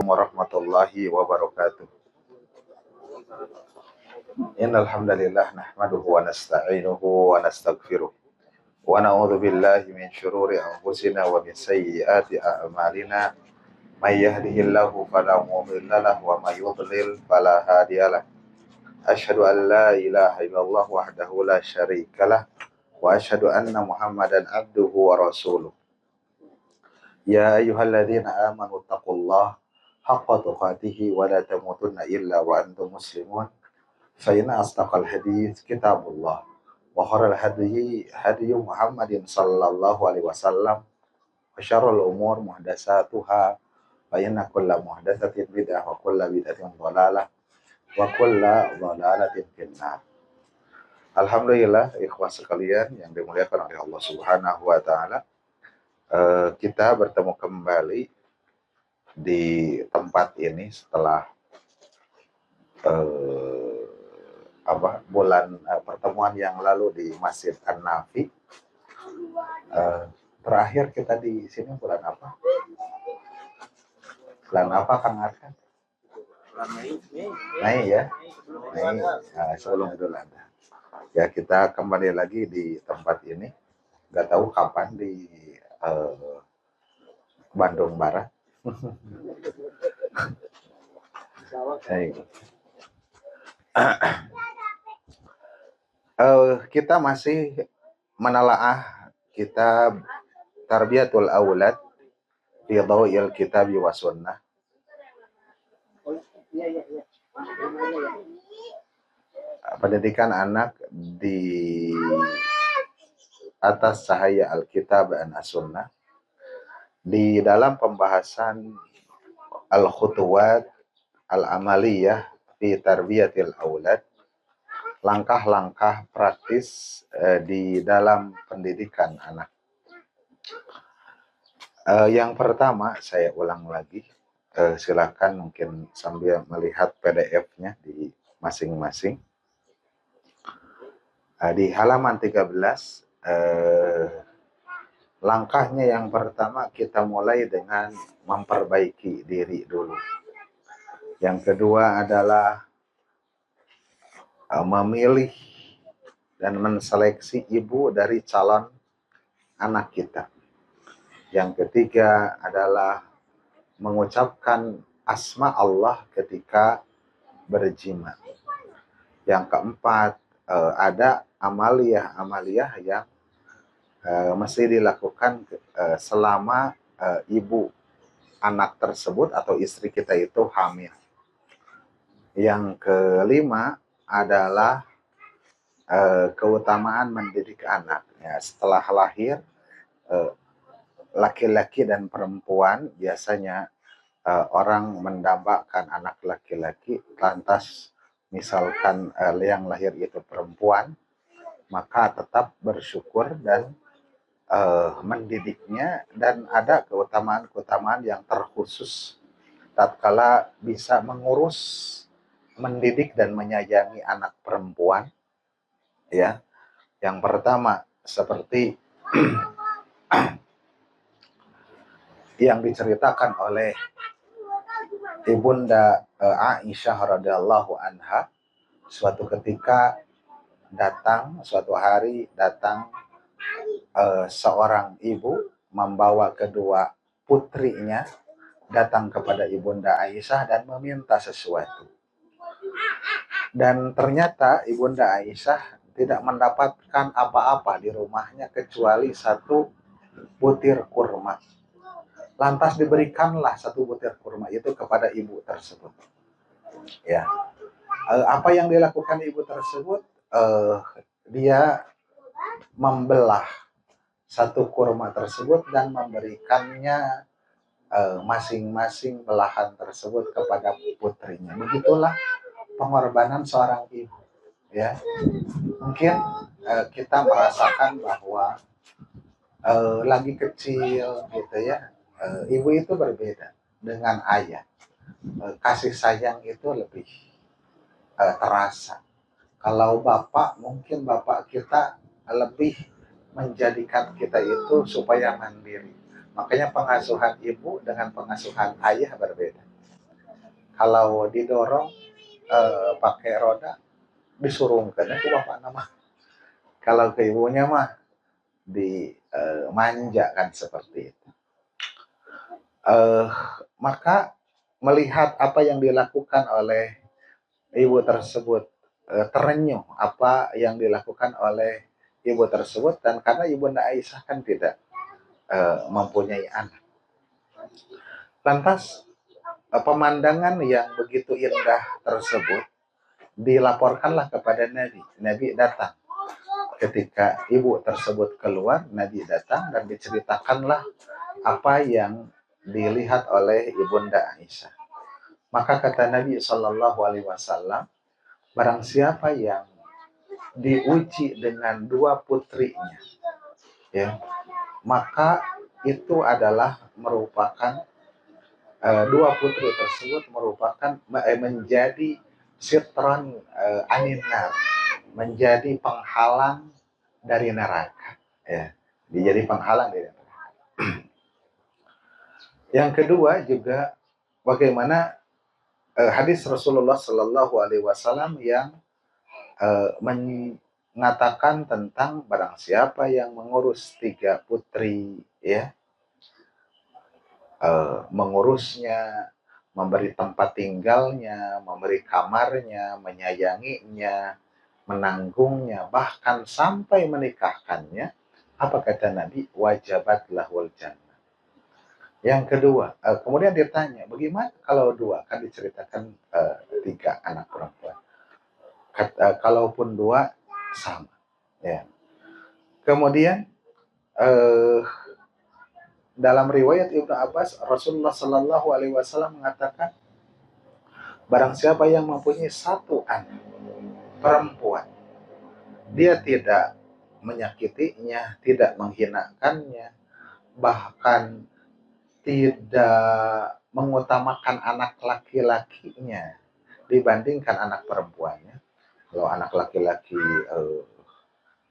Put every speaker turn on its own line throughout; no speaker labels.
Warahmatullahi wabarakatuh. Innal hamdalillah nahmaduhu wa nasta'inuhu wa nastaghfiruh wa na'udzu billahi min syururi anfusina wa min sayyiati a'malina. May yahdihillahu fala mudilla lahu wa may yudlil fala hadiyalah. Asyhadu an la ilaha illallah wahdahu la syarikalah wa asyhadu anna Muhammadan abduhu wa rasuluh. Ya ayyuhalladzina amanu taqullaha haqqa tuqatih wa la tamutunna illa wa antum muslimun. Fa inna asdaqal hadits kitabullah wa khairal hadyi hadyu Muhammadin sallallahu alaihi wasallam wa syarrul umur muhdatsatuha fa inna kulla muhdatsatin bid'ah wa kulla bid'atin dhalalah wa kulla dhalalatin finnar. Alhamdulillah ikhwah sekalian yang dimuliakan oleh Allah Subhanahu wa taala, kita bertemu kembali di tempat ini setelah pertemuan yang lalu di Masjid An-Nafi. Terakhir kita di sini bulan apa? Bulan apa Kang Arkan? Mei ya. Mei. Sebelum Idul Adha. Ya, kita kembali lagi di tempat ini. Gak tahu kapan di Bandung Barat. Kita masih menelaah kitab Tarbiyatul Aulad fi Dhaw'il Kitabi wa Sunnah. Pendidikan anak di atas cahaya Alkitab dan As-Sunnah. Di dalam pembahasan Al-Khutuwat Al-Amaliyah fi Tarbiyatil Aulad, langkah-langkah praktis di dalam pendidikan anak. Yang pertama, saya ulang lagi, silakan mungkin sambil melihat PDF-nya di masing-masing. Di halaman 13, langkahnya yang pertama kita mulai dengan memperbaiki diri dulu. Yang kedua adalah memilih dan menseleksi ibu dari calon anak kita. Yang ketiga adalah mengucapkan asma Allah ketika berjima. Yang keempat, ada amaliyah-amaliyah yang mesti dilakukan selama ibu anak tersebut atau istri kita itu hamil. Yang kelima adalah keutamaan mendidik anak. Ya, setelah lahir, laki-laki dan perempuan biasanya orang mendambakan anak laki-laki, lantas misalkan yang lahir itu perempuan, maka tetap bersyukur dan mendidiknya, dan ada keutamaan-keutamaan yang terkhusus tatkala bisa mengurus, mendidik dan menyayangi anak perempuan. Ya, yang pertama seperti yang diceritakan oleh Ibunda Aisyah radhiyallahu anha, suatu ketika suatu hari datang seorang ibu membawa kedua putrinya datang kepada Ibunda Aisyah dan meminta sesuatu. Dan ternyata Ibunda Aisyah tidak mendapatkan apa-apa di rumahnya kecuali satu butir kurma. Lantas diberikanlah satu butir kurma itu kepada ibu tersebut. Ya, apa yang dilakukan ibu tersebut? Dia membelah satu kurma tersebut dan memberikannya masing-masing belahan tersebut kepada putrinya. Begitulah pengorbanan seorang ibu. Ya, mungkin kita merasakan bahwa lagi kecil gitu ya, ibu itu berbeda dengan ayah. Kasih sayang itu lebih terasa. Kalau bapak, mungkin bapak kita lebih menjadikan kita itu supaya mandiri. Makanya pengasuhan ibu dengan pengasuhan ayah berbeda. Kalau didorong pakai roda disurungkan itu bapak nama. Kalau ke ibunya mah dimanja kan seperti itu. Maka melihat apa yang dilakukan oleh ibu tersebut, terenyuh apa yang dilakukan oleh ibu tersebut, dan karena Ibunda Aisyah kan tidak mempunyai anak. Lantas pemandangan yang begitu indah tersebut dilaporkanlah kepada Nabi. Nabi datang. Ketika ibu tersebut keluar, Nabi datang dan diceritakanlah apa yang dilihat oleh Ibunda Aisyah. Maka kata Nabi Shallallahu Alaihi Wasallam, barang siapa yang diuji dengan dua putrinya, ya, maka itu adalah merupakan dua putri tersebut merupakan menjadi sitron aninar, menjadi penghalang dari neraka, ya, menjadi penghalang dari neraka. Yang kedua juga bagaimana hadis Rasulullah Shallallahu Alaihi Wasallam yang mengatakan tentang barang siapa yang mengurus tiga putri, ya, mengurusnya, memberi tempat tinggalnya, memberi kamarnya, menyayanginya, menanggungnya, bahkan sampai menikahkannya, apa kata Nabi? Wajabat lahul jannah. Yang kedua, kemudian ditanya, bagaimana kalau dua? Kan diceritakan tiga anak perempuan. Kalaupun dua, sama. Ya. Kemudian, dalam riwayat Ibnu Abbas, Rasulullah Shallallahu Alaihi Wasallam mengatakan, barang siapa yang mempunyai satu anak perempuan, dia tidak menyakitinya, tidak menghinakannya, bahkan tidak mengutamakan anak laki-lakinya dibandingkan anak perempuannya. Kalau anak laki-laki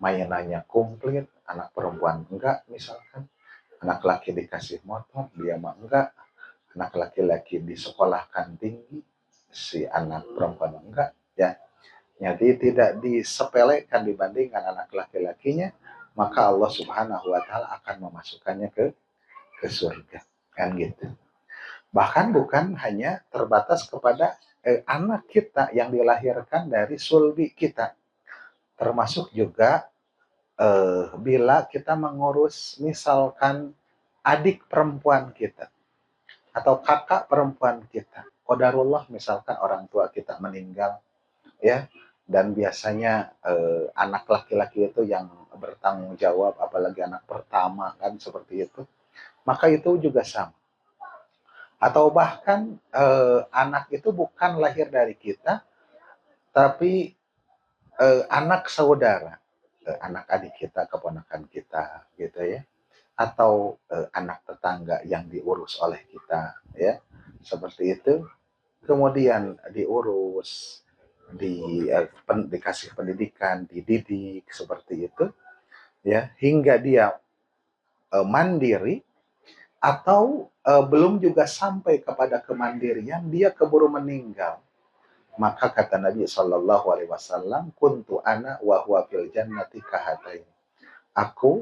mainannya komplit, anak perempuan enggak, misalkan anak laki dikasih motor, dia mah enggak, anak laki-laki disekolahkan tinggi, si anak perempuan enggak, ya. Jadi tidak disepelekan dibandingkan anak laki-lakinya, maka Allah Subhanahu wa taala akan memasukkannya ke surga, kan gitu. Bahkan bukan hanya terbatas kepada anak kita yang dilahirkan dari sulbi kita, termasuk juga bila kita mengurus misalkan adik perempuan kita atau kakak perempuan kita. Qadarullah misalkan orang tua kita meninggal, ya, dan biasanya anak laki-laki itu yang bertanggung jawab, apalagi anak pertama kan seperti itu, maka itu juga sama. Atau bahkan anak itu bukan lahir dari kita, tapi anak saudara, anak adik kita, keponakan kita, gitu ya, atau anak tetangga yang diurus oleh kita, ya, seperti itu. Kemudian diurus, dikasih pendidikan, dididik seperti itu, ya, hingga dia mandiri, atau belum juga sampai kepada kemandirian, dia keburu meninggal. Maka kata Nabi Shallallahu Alaihi Wasallam, kuntu ana wa huwa fil jannati kahatain. Aku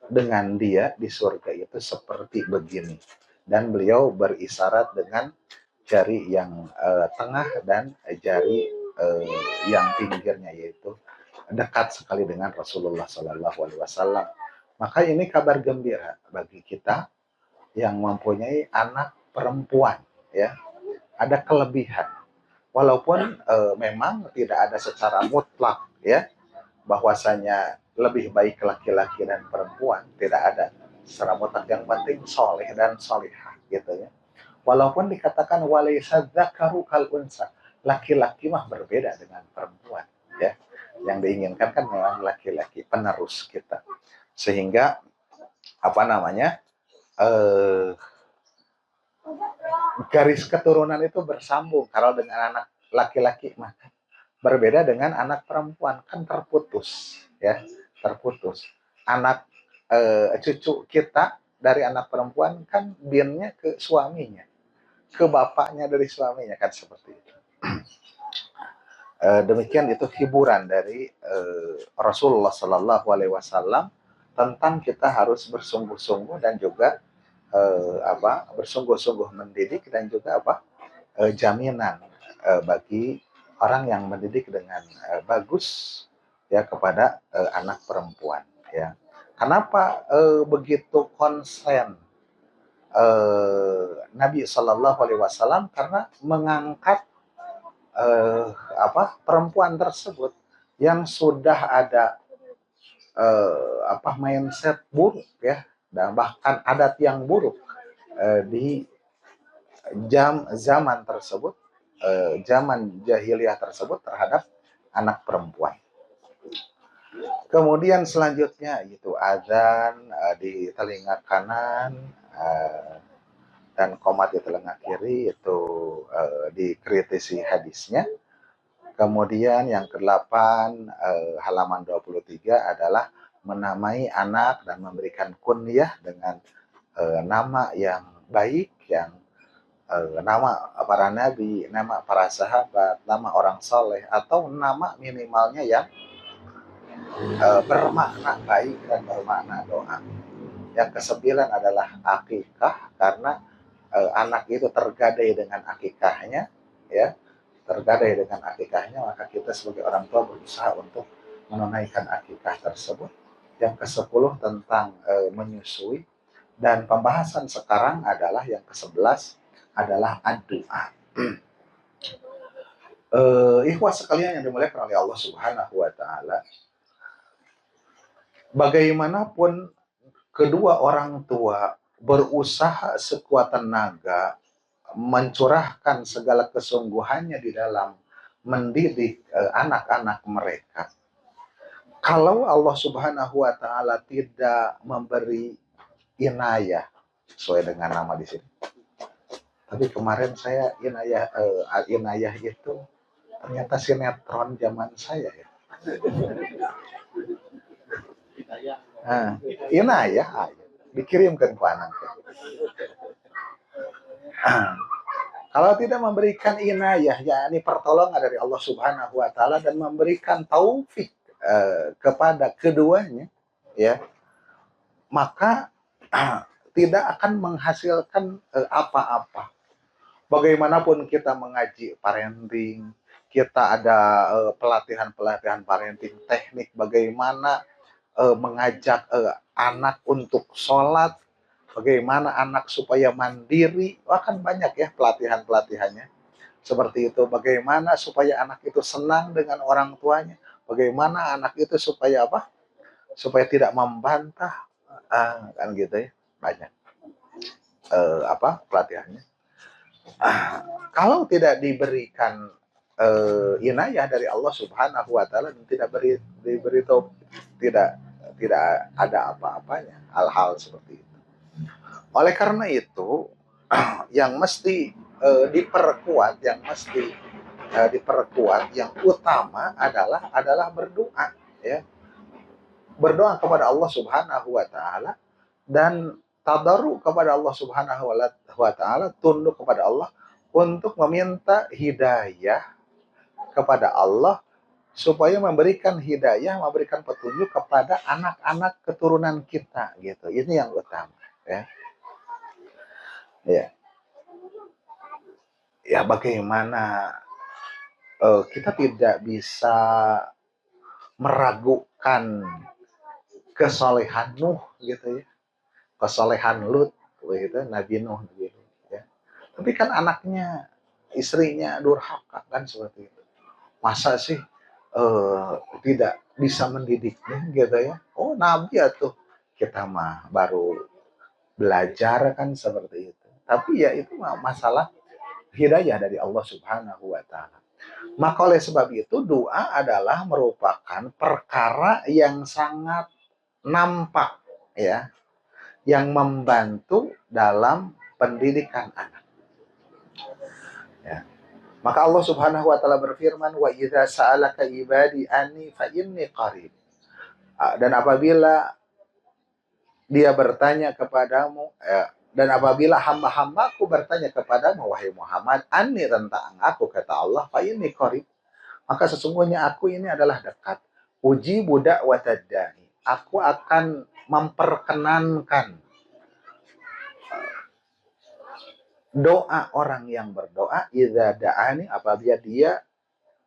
dengan dia di surga itu seperti begini. Dan beliau berisyarat dengan jari yang tengah dan jari yang pinggirnya, yaitu dekat sekali dengan Rasulullah Shallallahu Alaihi Wasallam. Maka ini kabar gembira bagi kita yang mempunyai anak perempuan, ya. Ada kelebihan, walaupun memang tidak ada secara mutlak, ya, bahwasanya lebih baik laki-laki dan perempuan, tidak ada secara mutlak. Yang penting soleh dan solihah, gitu ya. Walaupun dikatakan walaysa dzakaru kal unsa, laki-laki mah berbeda dengan perempuan, ya. Yang diinginkan kan memang laki-laki penerus kita, sehingga apa namanya, garis keturunan itu bersambung. Kalau dengan anak laki-laki mah berbeda dengan anak perempuan, kan terputus, ya, terputus. Anak cucu kita dari anak perempuan kan binnya ke suaminya, ke bapaknya dari suaminya, kan seperti itu. Demikian itu hiburan dari Rasulullah Sallallahu Alaihi Wasallam tentang kita harus bersungguh-sungguh dan juga bersungguh-sungguh mendidik, dan juga jaminan bagi orang yang mendidik dengan bagus ya kepada anak perempuan ya. Kenapa begitu konsen Nabi Shallallahu Alaihi Wasallam? Karena mengangkat perempuan tersebut yang sudah ada mindset buruk ya, dan bahkan adat yang buruk di zaman tersebut, zaman jahiliyah tersebut terhadap anak perempuan. Kemudian selanjutnya itu azan di telinga kanan dan qomat di telinga kiri, itu dikritisi hadisnya. Kemudian yang ke-8 halaman 23 adalah menamai anak dan memberikan kunyah dengan nama yang baik, yang nama para nabi, nama para sahabat, nama orang soleh, atau nama minimalnya yang bermakna baik dan bermakna doa. Yang ke-9 adalah akikah, karena anak itu tergadai dengan akikahnya ya, tergadai dengan akikahnya, maka kita sebagai orang tua berusaha untuk menunaikan akikah tersebut. Yang ke-10 tentang menyusui, dan pembahasan sekarang adalah yang ke-11 adalah doa. Ikhwah sekalian yang dimuliakan oleh Allah Subhanahu wa taala, bagaimanapun kedua orang tua berusaha sekuat tenaga mencurahkan segala kesungguhannya di dalam mendidik anak-anak mereka, kalau Allah Subhanahu wa taala tidak memberi inayah sesuai dengan nama di sini. Tapi kemarin saya inayah itu ternyata sinetron zaman saya ya. Inayah dikirimkan ke anak. Kalau tidak memberikan inayah, yakni pertolongan dari Allah Subhanahu wa taala dan memberikan taufik kepada keduanya ya, maka tidak akan menghasilkan apa-apa. Bagaimanapun kita mengaji parenting, kita ada pelatihan-pelatihan parenting, teknik bagaimana mengajak anak untuk sholat, bagaimana anak supaya mandiri, akan banyak ya pelatihan-pelatihannya. Seperti itu, bagaimana supaya anak itu senang dengan orang tuanya, bagaimana anak itu supaya supaya tidak membantah, kan gitu ya, banyak pelatihannya. Kalau tidak diberikan inayah dari Allah Subhanahu wa taala dan tidak diberi tidak ada apa-apanya hal-hal seperti itu. Oleh karena itu yang mesti diperkuat, yang utama adalah berdoa ya. Berdoa kepada Allah Subhanahu wa taala dan tadarru kepada Allah Subhanahu wa taala, tunduk kepada Allah untuk meminta hidayah kepada Allah supaya memberikan hidayah, memberikan petunjuk kepada anak-anak keturunan kita gitu. Ini yang utama ya. Ya bagaimana kita tidak bisa meragukan kesolehan Nuh gitu ya, kesolehan Lut begitu, Nabi Nuh gitu ya. Tapi kan anaknya, istrinya durhaka kan seperti itu. Masa sih tidak bisa mendidiknya gitu ya. Oh Nabi atuh, kita mah baru belajar kan seperti itu. Tapi ya itu masalah hidayah dari Allah Subhanahu wa taala. Maka oleh sebab itu doa adalah merupakan perkara yang sangat nampak ya, yang membantu dalam pendidikan anak. Ya. Maka Allah Subhanahu wa taala berfirman, wa idza sa'alaka ibadi anni fa inni qarib. Dan apabila dia bertanya kepadamu, Dan apabila hamba-hambaku bertanya kepadamu, wahai Muhammad, anni tentang aku, kata Allah, fa inni qarib, maka sesungguhnya aku ini adalah dekat. Uji budak watadai, aku akan memperkenankan doa orang yang berdoa, idza da'ani, apabila dia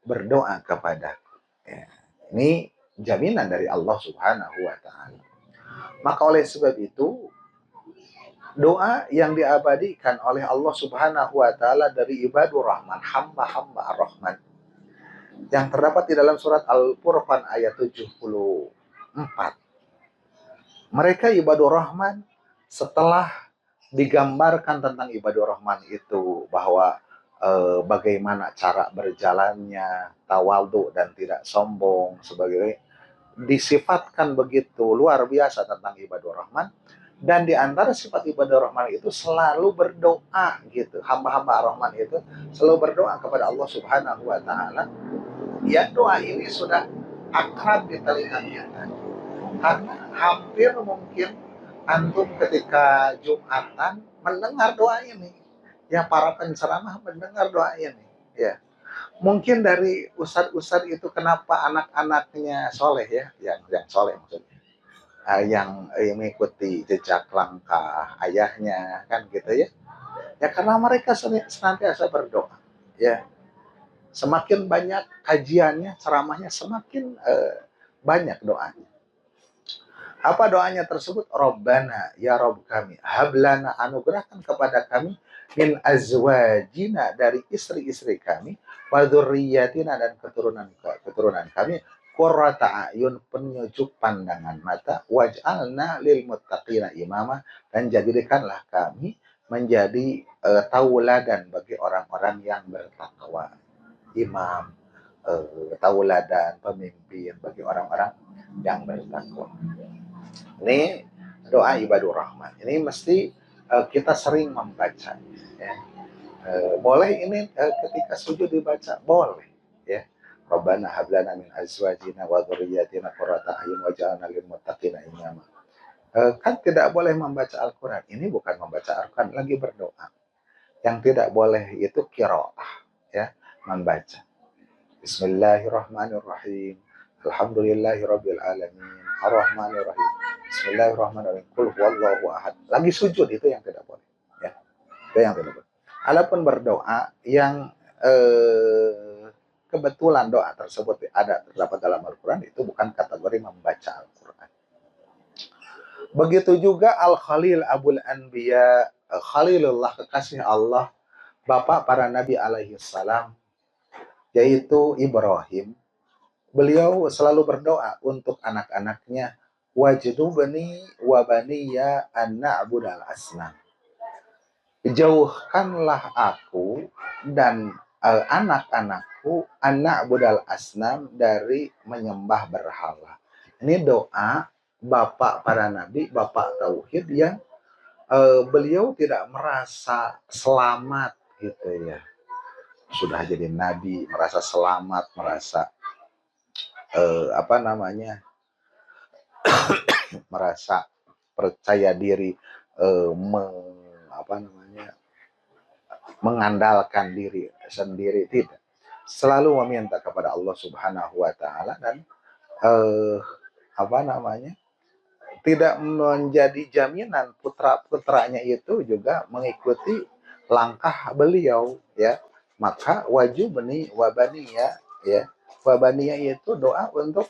berdoa kepadaku. Ya. Ini jaminan dari Allah Subhanahu wa taala. Maka oleh sebab itu, doa yang diabadikan oleh Allah Subhanahu wa taala dari ibadur rahman, hamba-hamba ar-Rahman, yang terdapat di dalam surat Al-Furqan ayat 74. Mereka ibadur rahman, setelah digambarkan tentang ibadur rahman itu bahwa bagaimana cara berjalannya, tawadhu dan tidak sombong, sebagai disifatkan begitu luar biasa tentang ibadur rahman. Dan di antara sifat ibadah Rahman itu selalu berdoa gitu. Hamba-hamba Rahman itu selalu berdoa kepada Allah Subhanahu wa taala. Ya, doa ini sudah akrab di telinga kita. Karena hampir mungkin antum ketika Jumatan mendengar doa ini. Ya, para penceramah mendengar doa ini. Ya. Mungkin dari ustadz-ustadz itu kenapa anak-anaknya soleh ya, yang soleh maksudnya. Yang mengikuti jejak langkah ayahnya kan gitu ya. Ya karena mereka senantiasa berdoa. Ya, semakin banyak kajiannya, ceramahnya, semakin banyak doanya. Apa doanya tersebut? Robbana, ya Rob kami, hablana, anugerahkan kepada kami, min azwajina, dari istri-istri kami, wa dzurriyyatina, dan keturunan kami, qurrata ayun, penyejuk pandangan mata, waj'alna lil muttaqina imama, dan jadikanlah kami menjadi tauladan bagi orang-orang yang bertakwa. Imam, tauladan, pemimpin bagi orang-orang yang bertakwa. Ini doa ibadur rahman. Ini mesti kita sering membaca. Ya. Boleh ini ketika sujud dibaca, boleh. Ya. Rabbana hablana min azwajina wa dzurriyyatina qurrata a'yun waj'alna lil muttaqina imama. Kan tidak boleh membaca Al-Quran. Ini bukan membaca Al-Quran, lagi berdoa. Yang tidak boleh itu qiraah, ya, membaca. Bismillahirrahmanirrahim. Alhamdulillahirabbil alamin. Arrahmanirrahim. Bismillahirrahmanirrahim. Qul huwallahu ahad. Lagi sujud itu yang tidak boleh, ya. Itu yang tidak boleh. Adapun berdoa yang kebetulan doa tersebut terdapat dalam Al-Quran, itu bukan kategori membaca Al-Quran. Begitu juga Al-Khalil Abul Anbiya, Khalilullah, kekasih Allah, bapak para nabi alaihi salam, yaitu Ibrahim. Beliau selalu berdoa untuk anak-anaknya, wajnubni wa baniya an na'budal asnam. Jauhkanlah aku dan anak-anakku an na'budal asnam, dari menyembah berhala. Ini doa bapak para nabi, bapak tauhid, yang beliau tidak merasa selamat gitu ya. Sudah jadi nabi, merasa selamat, merasa merasa percaya diri, mengandalkan diri sendiri, tidak. Selalu meminta kepada Allah Subhanahu wa taala, dan tidak menjadi jaminan putra-putranya itu juga mengikuti langkah beliau, ya. Maka wajubni wabaniya, ya. Wabaniya itu doa untuk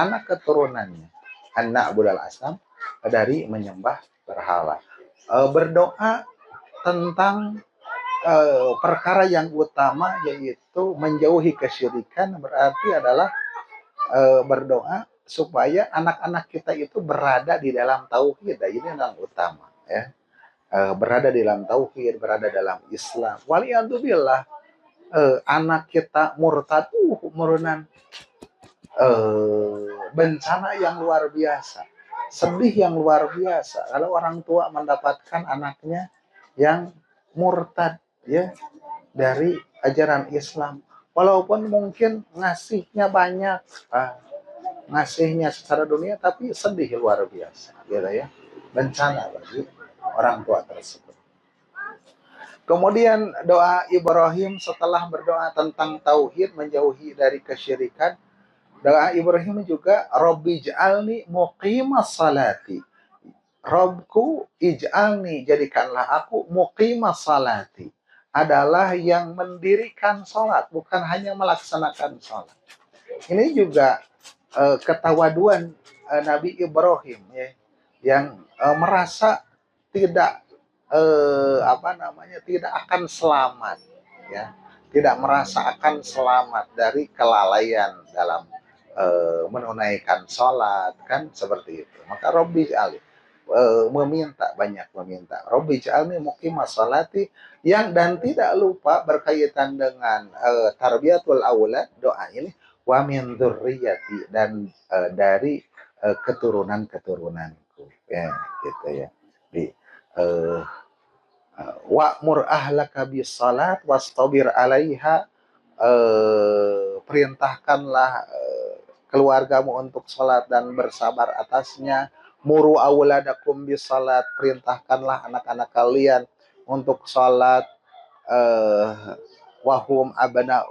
anak keturunannya, anak budal asam, dari menyembah berhala. Berdoa tentang perkara yang utama, yaitu menjauhi kesyirikan, berarti adalah berdoa supaya anak-anak kita itu berada di dalam tauhid. Ini yang utama, ya. Berada di dalam tauhid, berada dalam Islam. Waliyadzubillah, anak kita murtad, murunan bencana yang luar biasa, sedih yang luar biasa kalau orang tua mendapatkan anaknya yang murtad, ya, dari ajaran Islam. Walaupun mungkin ngasihnya banyak, ngasihnya secara dunia, tapi sedih luar biasa, gitu ya. Bencana bagi orang tua tersebut. Kemudian doa Ibrahim setelah berdoa tentang tauhid, menjauhi dari kesyirikan, doa Ibrahim juga Robbi ij'alni muqimas salati. Robku ij'alni, jadikanlah aku muqimas salati, adalah yang mendirikan sholat, bukan hanya melaksanakan sholat. Ini juga ketawaduan Nabi Ibrahim ya, yang merasa tidak tidak akan selamat ya, tidak merasa akan selamat dari kelalaian dalam menunaikan sholat kan seperti itu. Maka Robbi Ali banyak meminta Robbi ja'alni muqimas sholati, yang dan tidak lupa berkaitan dengan tarbiyatul aulad, doa ini wa min dzurriyyati, dan dari keturunan-keturunanku ya gitu ya. Di wa'mur ahlaka bis salat wastabir 'alaiha, perintahkanlah keluargamu untuk salat dan bersabar atasnya. Muru auladakum bis salat, perintahkanlah anak-anak kalian untuk salat. Wahum abna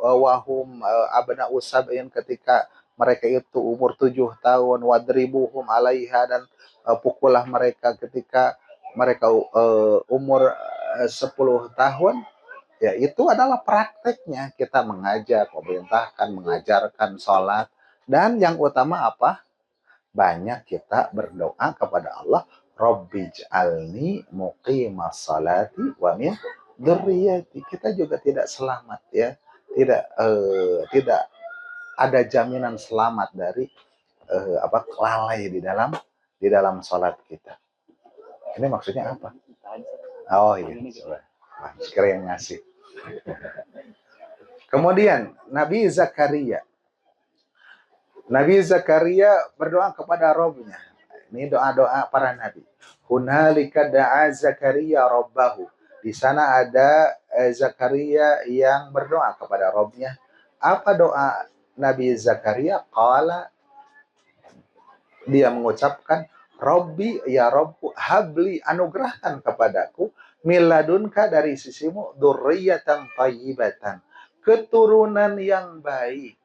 usabin, ketika mereka itu umur 7 tahun. Wadribuhum alaiha, dan pukullah mereka ketika mereka umur 10 tahun. Ya, itu adalah prakteknya kita mengajar, memerintahkan, mengajarkan sholat. Dan yang utama apa? Banyak kita berdoa kepada Allah, Rabbij'alni muqimas salati wa min dzurriyyati. Kita juga tidak selamat ya. Tidak ada jaminan selamat dari lalai di dalam sholat kita. Ini maksudnya apa? Oh iya, coba. Wah, kira yang ngasih. Kemudian Nabi Zakaria berdoa kepada Robnya. Ini doa-doa para nabi. Hunalika da'a Zakaria Rabbahu. Di sana ada Zakaria yang berdoa kepada Robnya. Apa doa Nabi Zakaria? Qala, dia mengucapkan, Robbi, ya Robku, habli, anugerahkan kepadaku, miladunka, dari sisimu, dzurriyyatan thayyibatan, keturunan yang baik.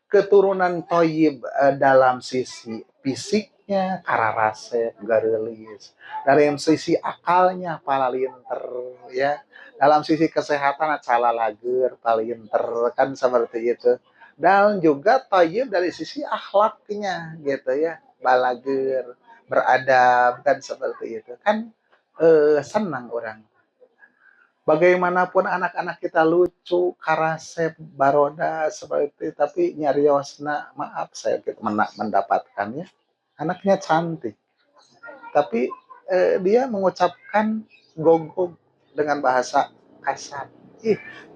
Keturunan toyib dalam sisi fisiknya, kararasep, garelis. Dari sisi akalnya, palalinter, ya. Dalam sisi kesehatan, calalager, palinter, kan seperti itu. Dan juga toyib dari sisi akhlaknya, gitu ya. Balager, beradab, kan seperti itu. Kan senang orang. Bagaimanapun anak-anak kita lucu, karasep, baroda seperti itu, tapi nyariosna, maaf saya mendapatkannya, anaknya cantik, tapi dia mengucapkan gogog dengan bahasa kasar.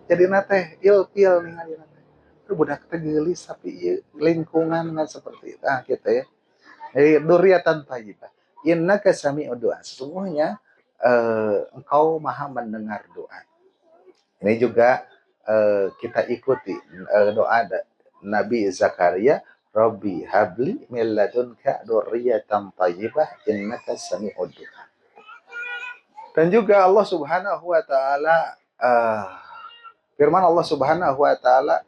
Jadi nate ilpil nih nate. Itu budak tegelis tapi lingkungan kan seperti itu. Gitu ya. Jadi dzurriyyatan thayyibah. Innaka sami'ud du'a. Sesungguhnya engkau maha mendengar doa. Ini juga kita ikuti doa Nabi Zakaria, Rabbi habli min ladunka dzurriyyatan thayyibah innaka sami'ud du'a. Dan juga Allah Subhanahu wa taala firman Allah Subhanahu wa taala,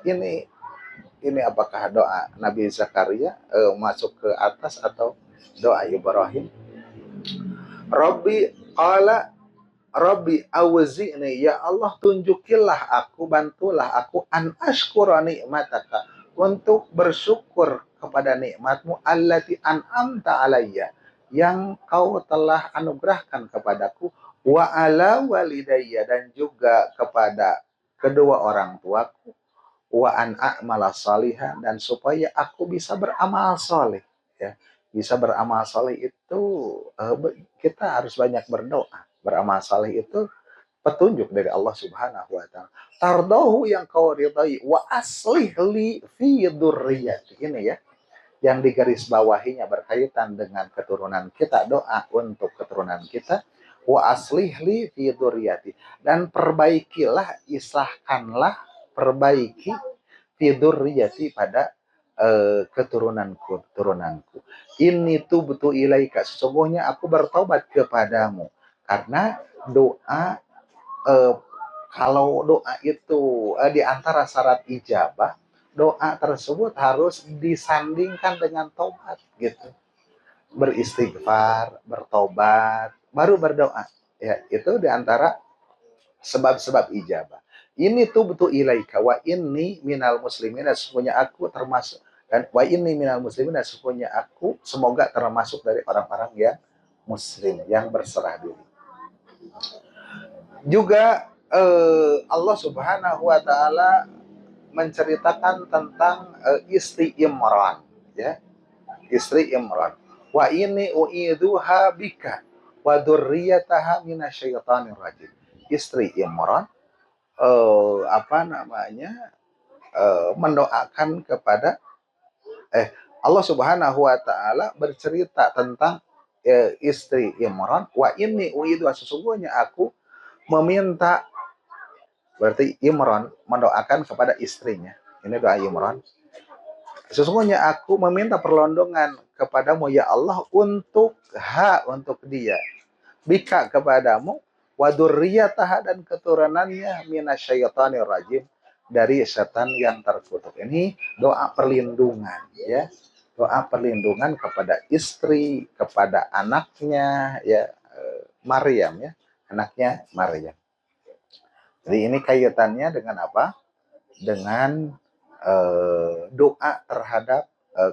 ini apakah doa Nabi Zakaria masuk ke atas atau doa Ibrahim? Rabbi awzi'ni, ya Allah tunjukilah aku, bantulah aku, an ashkura nikmataka, untuk bersyukur kepada nikmatmu, allati an'amta alayya, yang kau telah anugerahkan kepadaku, wa ala walidayya, dan juga kepada kedua orang tuaku, wa an a'mala salihan, dan supaya aku bisa beramal soleh ya. Bisa beramal soleh itu kita harus banyak berdoa. Beramal soleh itu petunjuk dari Allah Subhanahu wa taala. Tardahu, yang kau ridai, wa aslih li fi dzurriyyati. Ini ya yang digaris bawahinya berkaitan dengan keturunan kita, doa untuk keturunan kita. Wa aslih li fi dzurriyyati, dan perbaikilah, islahkanlah, perbaiki fi dzurriyyati, pada keturunanku. Ini tuh betul ilaika, sesungguhnya aku bertobat kepadamu. Karena doa, eh, kalau doa itu di antara syarat ijabah, doa tersebut harus disandingkan dengan tobat gitu. Beristighfar, bertobat, baru berdoa. Ya, itu di antara sebab-sebab ijabah. Ini tuh betul ilaika wa inni minal muslimin, sesungguhnya aku termasuk, dan wa inni minal muslimin, sesungguhnya aku semoga termasuk dari orang-orang yang muslim, yang berserah diri. Juga Allah Subhanahu wa taala menceritakan tentang istri Imran, ya, istri Imran. Wa ini uidzuha bika wa dzurriyyataha minasyaitonir rajim. Istri Imran apa namanya? Mendoakan kepada Allah Subhanahu wa taala bercerita tentang istri Imran, wa ini uidzuha, sesungguhnya aku meminta. Berarti Imran mendoakan kepada istrinya. Ini doa Imran. Sesungguhnya aku meminta perlindungan kepadamu ya Allah untuk dia. Bika kepadamu wa dzurriyyataha, dan keturunannya minasyaitonir rajim, dari setan yang terkutuk. Ini doa perlindungan, ya. Doa perlindungan kepada istri, kepada anaknya, ya, Maryam, ya. Anaknya Maryam. Jadi ini kaitannya dengan apa? Dengan doa terhadap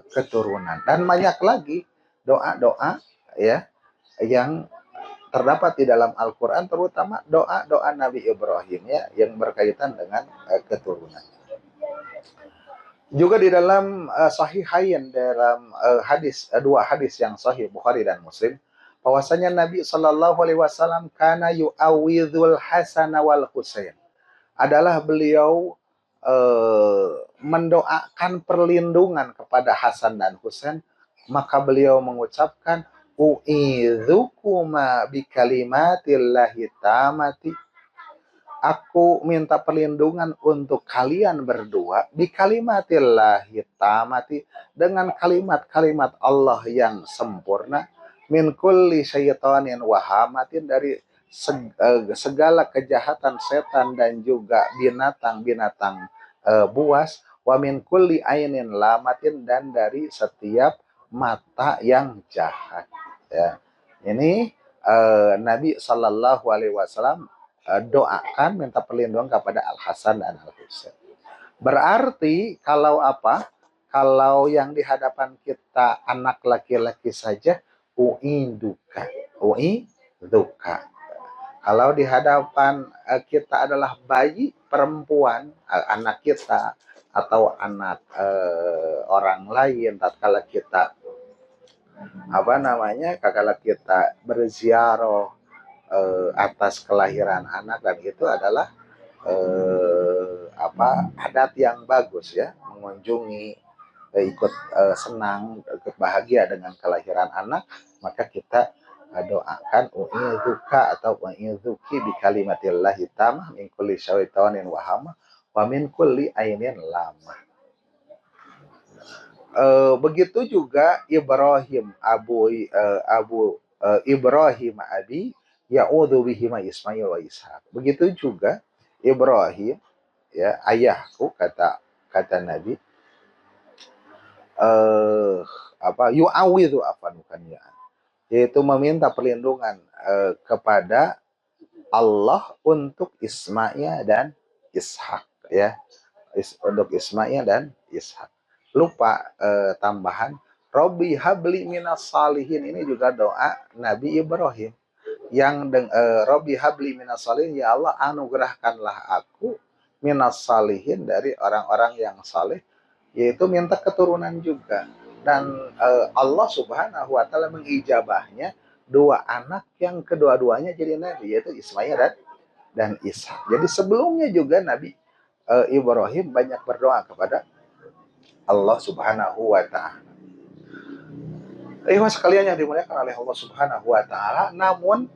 keturunan, dan banyak lagi doa-doa, ya, yang terdapat di dalam Al-Qur'an, terutama doa-doa Nabi Ibrahim, ya, yang berkaitan dengan keturunan. Juga di dalam sahihain, dalam dua hadis yang sahih Bukhari dan Muslim, bahwasanya Nabi Shallallahu alaihi wasallam kana yu'awwidzul Hasan wal Husain, adalah beliau mendoakan perlindungan kepada Hasan dan Husain, maka beliau mengucapkan u'idzukuma bikalimatillahi tamati, aku minta perlindungan untuk kalian berdua bikalimatillahi tamati, dengan kalimat-kalimat Allah yang sempurna, min kulli syaitanin wahamatin, dari segala kejahatan setan dan juga binatang-binatang buas, wa min kulli ainin lamatin, dan dari setiap mata yang jahat, ya. Ini Nabi Shallallahu alaihi wasallam doakan, minta perlindungan kepada Al Hasan dan Al Husain. Berarti kalau apa? Kalau yang di hadapan kita anak laki-laki saja, u'iduka, u'iduka. Kalau di hadapan kita adalah bayi perempuan, anak kita atau anak orang lain, tatkala kita kakala kita berziarah atas kelahiran anak, dan itu adalah adat yang bagus, ya, mengunjungi, ikut senang, ikut bahagia dengan kelahiran anak, maka kita doakan u'idzuka atau u'idzuki bi kalimatillahi tamah min kulli syaitanin wahama wa min kulli ainin lamah. Begitu juga Ibrahim Ibrahim abi ya'udzu bihima Ismail wa Ishaq. Begitu juga Ibrahim, ya, ayahku, kata Nabi, yu'awidzu, bukan ya, yaitu meminta perlindungan kepada Allah untuk Ismail dan Ishak, ya, untuk Ismail dan Ishak. Lupa tambahan Robbi habli minas salihin, ini juga doa Nabi Ibrahim yang Robbi habli minas salihin, ya Allah anugerahkanlah aku minas salihin, dari orang-orang yang saleh, yaitu minta keturunan juga. Dan Allah Subhanahu wa taala mengijabahnya dua anak yang kedua-duanya jadi nabi, yaitu Ismail dan Ishak. Jadi sebelumnya juga Nabi Ibrahim banyak berdoa kepada Allah Subhanahu wa taala. Sekalian yang dimuliakan oleh Allah Subhanahu wa taala, namun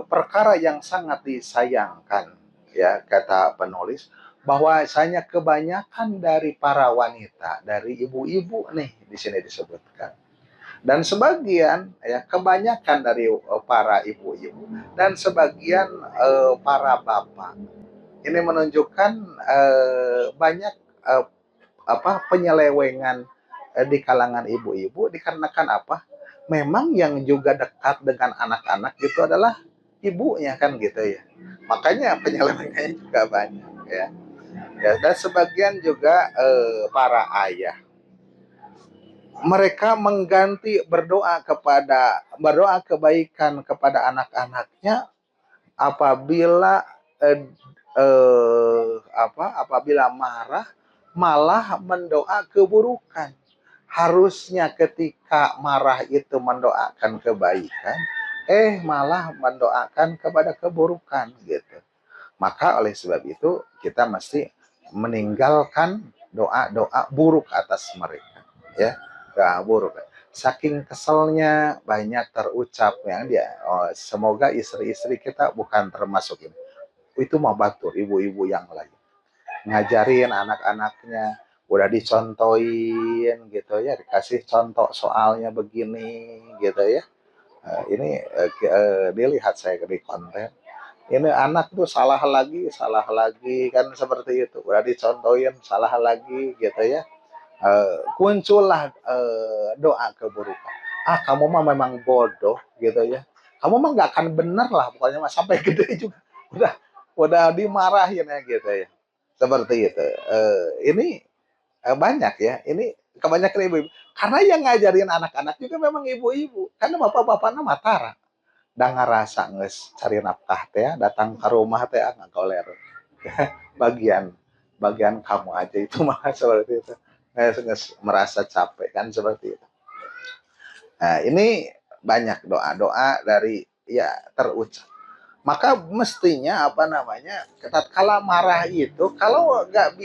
perkara yang sangat disayangkan, ya, kata penulis, bahwasanya kebanyakan dari para wanita, dari ibu-ibu nih di sini disebutkan, dan sebagian ya kebanyakan dari para ibu-ibu dan sebagian para bapak ini menunjukkan banyak eh, penyelewengan di kalangan ibu-ibu dikarenakan apa? Memang yang juga dekat dengan anak-anak itu adalah ibunya kan gitu ya. Makanya penyelewengannya juga banyak ya. Ya, dan sebagian juga para ayah mereka mengganti berdoa kebaikan kepada anak-anaknya apabila apabila marah malah mendoa keburukan. Harusnya ketika marah itu mendoakan kebaikan, malah mendoakan kepada keburukan gitu. Maka oleh sebab itu kita mesti meninggalkan doa-doa buruk atas mereka, ya, doa buruk. Saking keselnya banyak terucap yang dia, semoga istri-istri kita bukan termasuk ini. Itu mau batur ibu-ibu yang lain ngajarin anak-anaknya udah dicontohin gitu ya, dikasih contoh soalnya begini gitu ya. Ini dilihat saya di konten ini anak tuh salah lagi kan seperti itu udah dicontohin salah lagi gitu ya. Muncullah doa keburukan, kamu mah memang bodoh gitu ya, kamu mah nggak akan bener lah pokoknya mah sampai gede juga udah udah dimarahin ya gitu ya seperti itu. Ini banyak ya ini kebanyakan ibu-ibu karena yang ngajarin anak-anak juga memang ibu-ibu karena bapak-bapaknya Mataram dan ngerasa nges cari nafkah teh datang ke rumah teh nggak goler bagian bagian kamu aja itu mah seperti itu nges merasa capek kan seperti itu. Nah ini banyak doa-doa dari ya terucap maka mestinya tatkala marah itu kalau nggak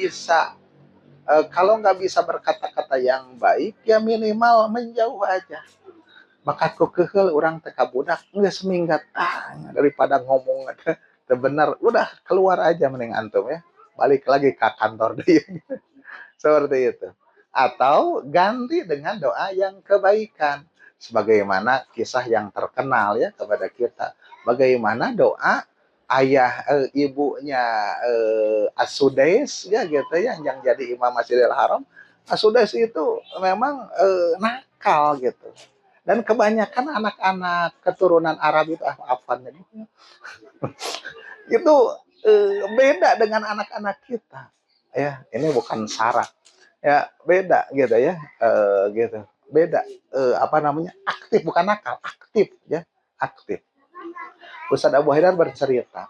bisa berkata-kata yang baik ya minimal menjauh aja maka kekehel orang teka budak nggak seminggat daripada ngomong benar udah keluar aja mending antum ya balik lagi ke kantor deh seperti itu atau ganti dengan doa yang kebaikan sebagaimana kisah yang terkenal ya kepada kita bagaimana doa ayah ibunya As-Sudais ya gitu ya yang jadi Imam Masjidil Haram. As-Sudais itu memang nakal gitu dan kebanyakan anak-anak keturunan Arab itu apa-apanya itu beda dengan anak-anak kita ya ini bukan syarat ya beda gitu ya gitu beda aktif bukan nakal aktif ya aktif. Ustadz Abu Haidar bercerita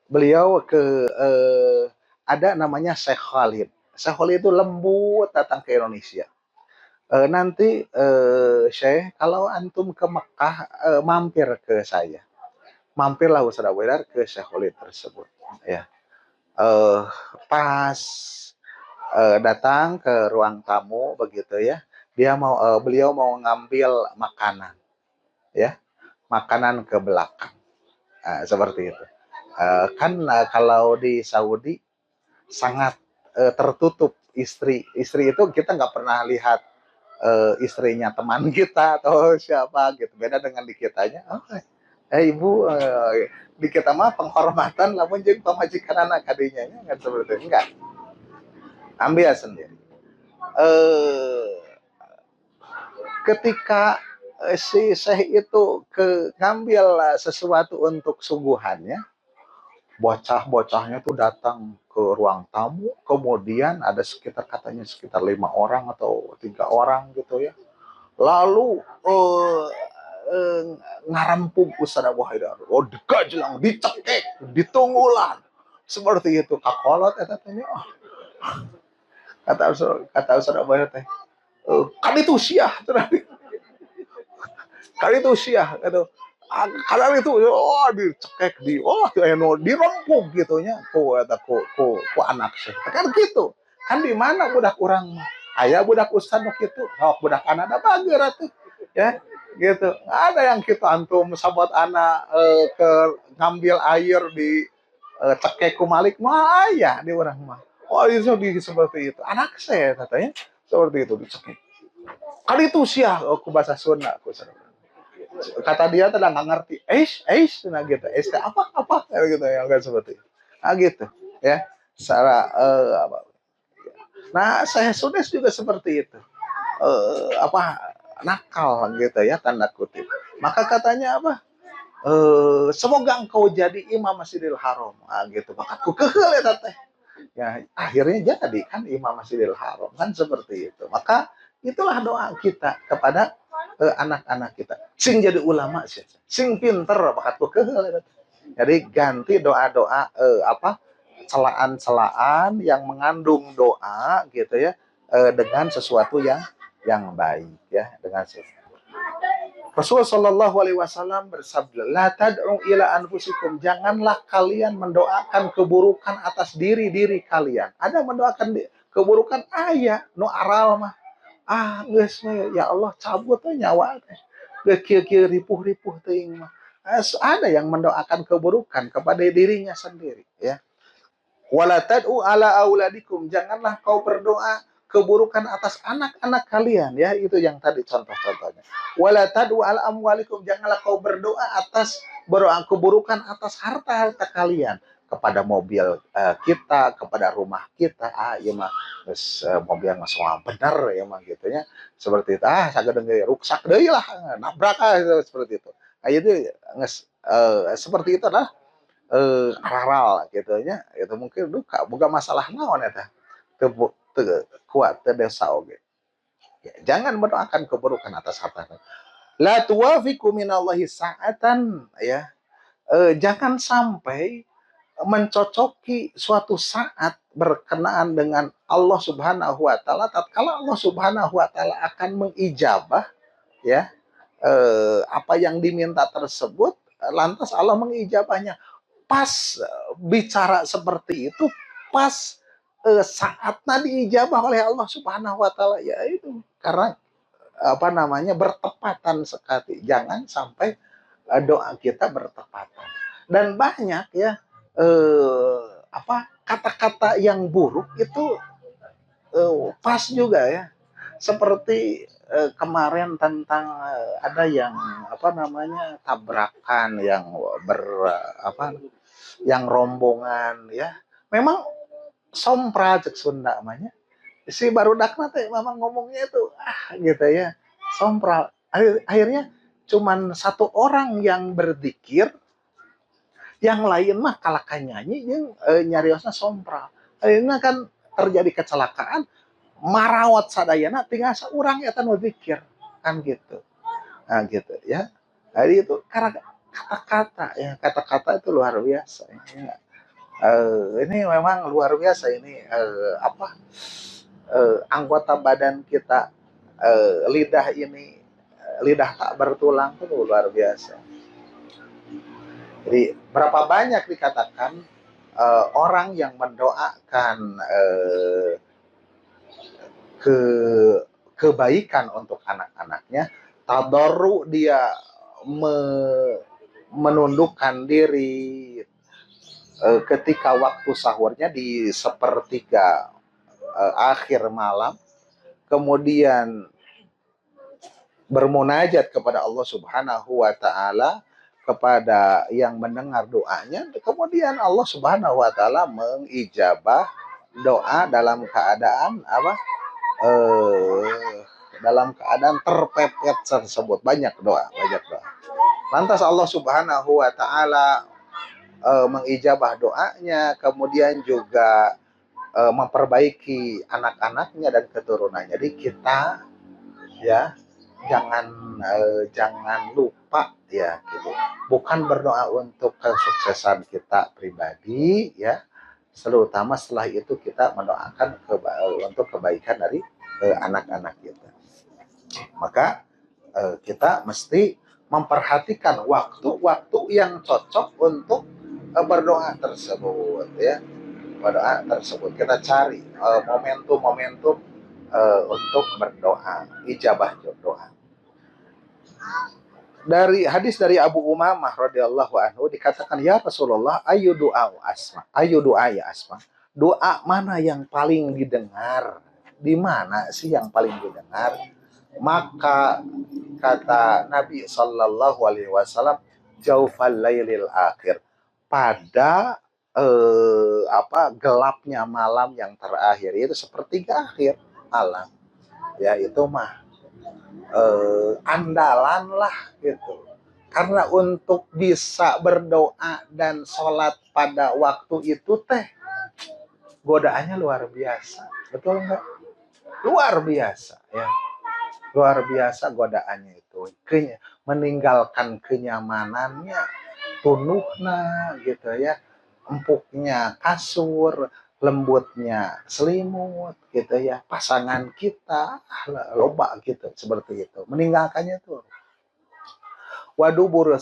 beliau ada namanya Syekh Khalid. Syekh Khalid itu lembut datang ke Indonesia. Nanti Syekh kalau antum ke Mekah mampir ke saya. Mampirlah Ustaz Abu Haidar ke Syekh Khalid tersebut. Ya. Pas datang ke ruang tamu begitu ya. Beliau mau ngambil makanan. Ya. Makanan ke belakang. Seperti itu. Kan kalau di Saudi sangat tertutup istri itu kita nggak pernah lihat istrinya teman kita atau siapa gitu beda dengan di kitanya ibu di kita mah penghormatan lamun jeung pamajikan anak kadinya nggak seperti itu enggak ambil sendiri eh, ketika si Syekh itu ngambil sesuatu untuk sungguhannya bocah-bocahnya tuh datang ke ruang tamu, kemudian ada sekitar 5 orang atau 3 orang gitu ya. Lalu ngarempuk Ustaz Abu Haidar. Oh dikajlang, dicekek, ditunggulan. Seperti itu kakolot eta teh. Kata Ustaz Abu Haidar teh. Kan itu siah kan itu siah gitu. Kadang itu dicekek dirempuk gitunya ku anak sih kan gitu kan di mana budak kurang ayah budak ustad gitu budak anak ada bager tuh ya gitu ada yang kita antum sahabat anak ke ngambil air di cekek ku Malik mah aya di orang mah. Oh itu seperti itu. Anak saya katanya seperti itu dicekik. Kali itu sia aku bahasa Sunda aku kata dia tuh nggak ngerti nah gitu apa gitu ya nggak seperti itu. Nah gitu ya secara nah saya sudah juga seperti itu apa nakal gitu ya tanda kutip maka katanya apa semoga engkau jadi imam Masjidil Haram gitu maka aku kekeh ya teh ya akhirnya jadi kan imam Masjidil Haram kan seperti itu maka itulah doa kita kepada anak-anak kita sing jadi ulama sih sing pinter bakat kekeh jadi ganti doa-doa apa celaan-celaan yang mengandung doa gitu ya dengan sesuatu yang baik ya dengan Rasulullah Shallallahu Alaihi Wasallam bersabda, "La tad'u ila anfusikum." Janganlah kalian mendoakan keburukan atas diri kalian. Ada mendoakan keburukan ayah nu aral mah. Geus ya Allah cabut tuh nyawa teh. Kieu ripuh-ripuh teuing mah. Ada yang mendoakan keburukan kepada dirinya sendiri ya. Wala tad'u ala auladikum. Janganlah kau berdoa keburukan atas anak-anak kalian ya itu yang tadi contoh-contohnya. Wala tad'u ala amwalikum. Janganlah kau berdoa atas keburukan atas harta-harta kalian kepada mobil kita, kepada rumah kita. Ya mah mobil mah semua benar ya mah gitu ya. Seperti itu. Sagadeng ge ruksak deui lah, nabrak seperti itu. Itu seperti itu lah aral gitu nya itu mungkin duka bukan masalah naon eta kuat teu desa oge ya, jangan mendoakan keburukan atas harta la tuwafiqu minallahi sa'atan ya jangan sampai mencocoki suatu saat berkenaan dengan Allah Subhanahu wa taala tatkala Allah Subhanahu wa taala akan mengijabah ya apa yang diminta tersebut lantas Allah mengijabahnya pas bicara seperti itu pas saatnya diijabah oleh Allah Subhanahu wa taala ya itu karena apa namanya bertepatan sekali jangan sampai doa kita bertepatan dan banyak ya apa kata-kata yang buruk itu pas juga ya seperti kemarin tentang ada yang apa namanya tabrakan yang apa yang rombongan ya memang sompra cek Sunda namanya si barudak teh memang ngomongnya itu gitu ya sompra akhirnya cuman satu orang yang berzikir yang lain mah kalakan nyanyi yang nyariosna sompra akhirnya kan terjadi kecelakaan marawat sadayana tinggal seorang ya nu zikir kan gitu nah gitu ya jadi itu karena kata-kata ya kata-kata itu luar biasa ya. Ini memang luar biasa ini apa anggota badan kita lidah ini lidah tak bertulang itu luar biasa. Jadi berapa banyak dikatakan orang yang mendoakan ke kebaikan untuk anak-anaknya, tadarru dia menundukkan diri ketika waktu sahurnya di sepertiga akhir malam, kemudian bermunajat kepada Allah Subhanahu wa taala kepada yang mendengar doanya, kemudian Allah Subhanahu wa taala mengijabah doa dalam keadaan apa? Dalam keadaan terpepet tersebut banyak doa. Lantas Allah Subhanahu wa taala mengijabah doanya, kemudian juga memperbaiki anak-anaknya dan keturunannya. Jadi kita ya jangan lupa ya gitu. Bukan berdoa untuk kesuksesan kita pribadi ya. Terutama setelah itu kita mendoakan untuk kebaikan dari anak-anak kita. Maka kita mesti memperhatikan waktu-waktu yang cocok untuk berdoa tersebut ya berdoa tersebut kita cari momentum-momentum untuk berdoa ijabah doa Dari hadis dari Abu Umamah radhiyallahu anhu dikatakan, ya Rasulullah, ayu doa asma, ayu doa ya asma, doa mana yang paling didengar, di mana sih yang paling didengar? Maka kata Nabi Shallallahu Alaihi Wasallam, jaufal lailil akhir, pada gelapnya malam yang terakhir, itu sepertiga akhir malam, ya itu mah andalan lah gitu. Karena untuk bisa berdoa dan sholat pada waktu itu teh godaannya luar biasa, betul nggak? Luar biasa ya, luar biasa godaannya itu. Meninggalkan kenyamanannya, tunuhna gitu ya, empuknya kasur, lembutnya selimut gitu ya, pasangan kita loba gitu, seperti itu. Meninggalkannya tuh wadubur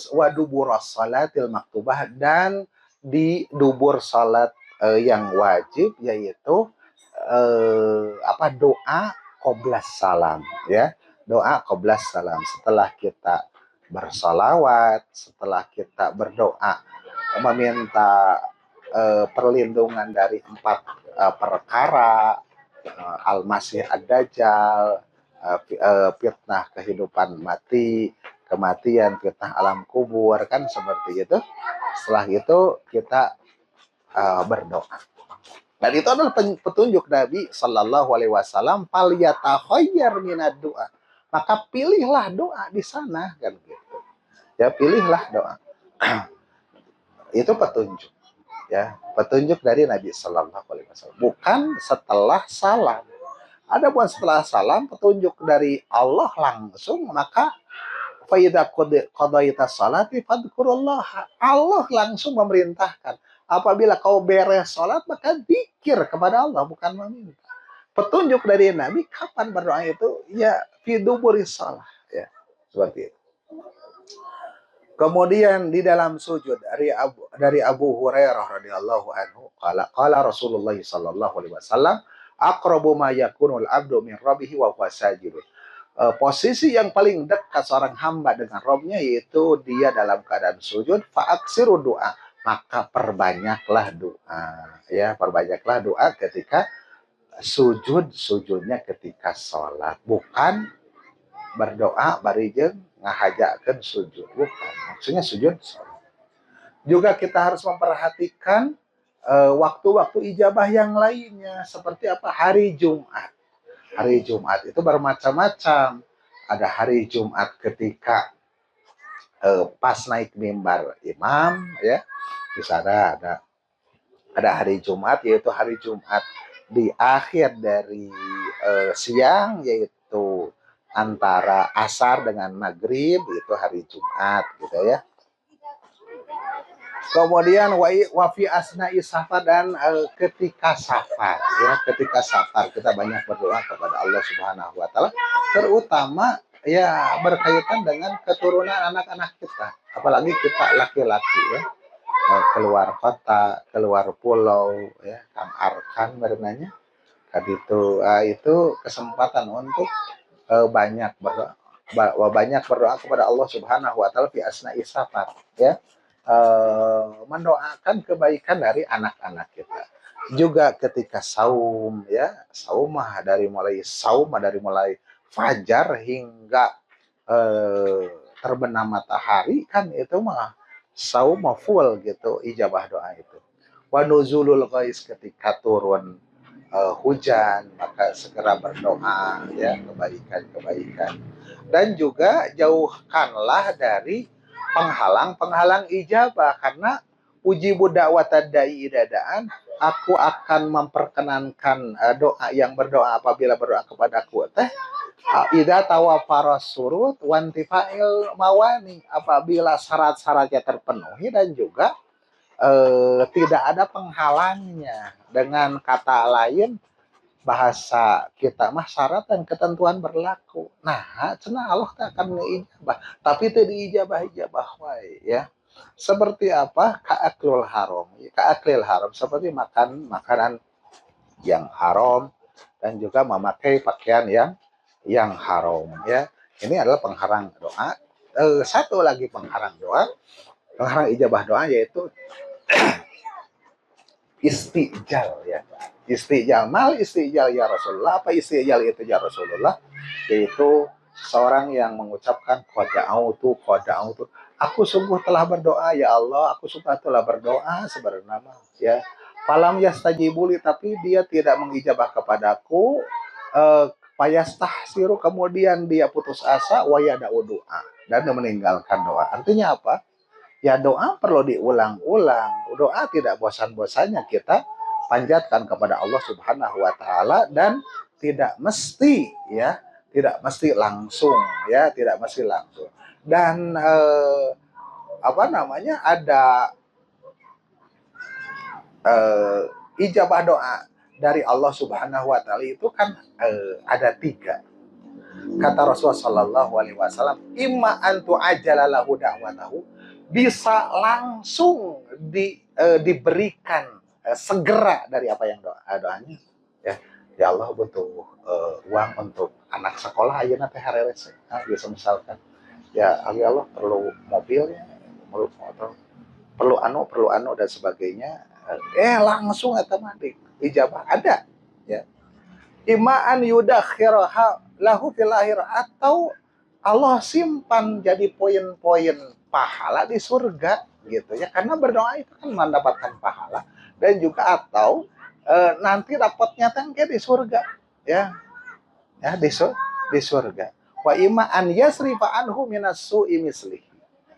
salatil maktubah, dan di dubur salat yang wajib, yaitu doa qoblas salam ya, doa qoblas salam, setelah kita bersolawat, setelah kita berdoa meminta perlindungan dari 4 perkara, al-masih ad-dajjal, fitnah kehidupan mati, kematian, fitnah alam kubur, kan seperti itu. Setelah itu kita berdoa. Dan itu adalah petunjuk Nabi Shallallahu Alaihi Wasallam, fal yatakhayyar minad doa. Maka pilihlah doa di sana, kan gitu. Ya, pilihlah doa. Itu petunjuk, ya, petunjuk dari Nabi Shallallahu Alaihi Wasallam. Bukan setelah salam. Ada bukan setelah salam, petunjuk dari Allah langsung, maka faida qadaita salati fadhkurullah. Allah langsung memerintahkan. Apabila kau beres salat, maka zikir kepada Allah, bukan meminta. Petunjuk dari Nabi kapan berdoa itu? Ya, fi duburis salah, ya. Seperti itu. Kemudian di dalam sujud dari Abu Hurairah radhiyallahu anhu, qala Rasulullah sallallahu alaihi wasallam, aqrabu ma yakunul abdu min rabbih wa huwa sajidun. Posisi yang paling dekat seorang hamba dengan Robnya yaitu dia dalam keadaan sujud, fa'aksiru doa, maka perbanyaklah doa, ya, perbanyaklah doa ketika sujudnya ketika sholat, bukan berdoa barijeng ngahajakeun sujud, bukan, maksudnya sujud sholat. Juga kita harus memperhatikan waktu-waktu ijabah yang lainnya, seperti apa? Hari Jumat. Hari Jumat itu bermacam-macam. Ada hari Jumat ketika pas naik mimbar imam, ya. Di sana ada hari Jumat, yaitu hari Jumat di akhir dari siang, yaitu antara asar dengan maghrib, itu hari Jumat gitu ya. Kemudian wafi asna safar, dan ketika safar, ya, ketika safar kita banyak berdoa kepada Allah Subhanahu wa taala, terutama ya berkaitan dengan keturunan anak-anak kita, apalagi kita laki-laki ya, keluar kota, keluar pulau ya, Kang Arkan berenanya kan itu kesempatan untuk banyak berdoa kepada Allah Subhanahu wa taala fi asna safar ya. Mendoakan kebaikan dari anak-anak kita. Juga ketika saum, ya, saum dari mulai fajar hingga terbenam matahari, kan itu mah saum full gitu ijabah doa itu. Wa nuzulul ghais, ketika turun hujan, maka segera berdoa ya, kebaikan. Dan juga jauhkanlah dari penghalang ijabah, karena uji budak dai idadaan, aku akan memperkenankan doa yang berdoa apabila berdoa kepadaku teh ida tawafaras surut wantifail mawani, apabila syarat-syaratnya terpenuhi dan juga tidak ada penghalangnya. Dengan kata lain, bahasa kita mah syarat dan ketentuan berlaku. Nah, cenah Allah tak akan ngeijabah, tapi itu diijabah wae ya. Seperti apa? Ka'aklil haram, seperti makan makanan yang haram dan juga memakai pakaian yang haram ya. Ini adalah penghalang doa. satu lagi penghalang doa, penghalang ijabah doa yaitu istijal ya. Istijal, mal istijal ya Rasulullah. Apa istijal itu ya Rasulullah? Yaitu seorang yang mengucapkan qada'autu. Aku sungguh telah berdoa ya Allah, aku sungguh telah berdoa sebenarnya ya. Falam yastajibuli, tapi dia tidak mengijabah kepadaku. Payastahsiru, kemudian dia putus asa, wayada'u doa, dan meninggalkan doa. Artinya apa? Ya doa perlu diulang-ulang. Doa tidak bosan-bosannya kita panjatkan kepada Allah Subhanahu wa taala, dan tidak mesti ya, tidak mesti langsung ya, tidak mesti langsung. Dan apa namanya? Ada ijabah doa dari Allah Subhanahu wa taala itu kan ada 3. Kata Rasulullah Shallallahu Alaihi Wasallam, imma antu ajalalahu da'watahu, bisa langsung diberikan segera dari apa yang doanya. Ya Allah butuh uang untuk anak sekolah aja nanti harerese. Nah, bisa misalkan ya Allah perlu mobil ya, perlu motor, perlu anu dan sebagainya. Langsung otomatis ijabah ada ya. Imaan yudakhiraha lahu fil akhir, atau Allah simpan jadi poin-poin pahala di surga gitu ya, karena berdoa itu kan mendapatkan pahala, dan juga atau nanti dapatnya tangke di surga ya, di surga. Wa ima an yasrifa anhu minas su'i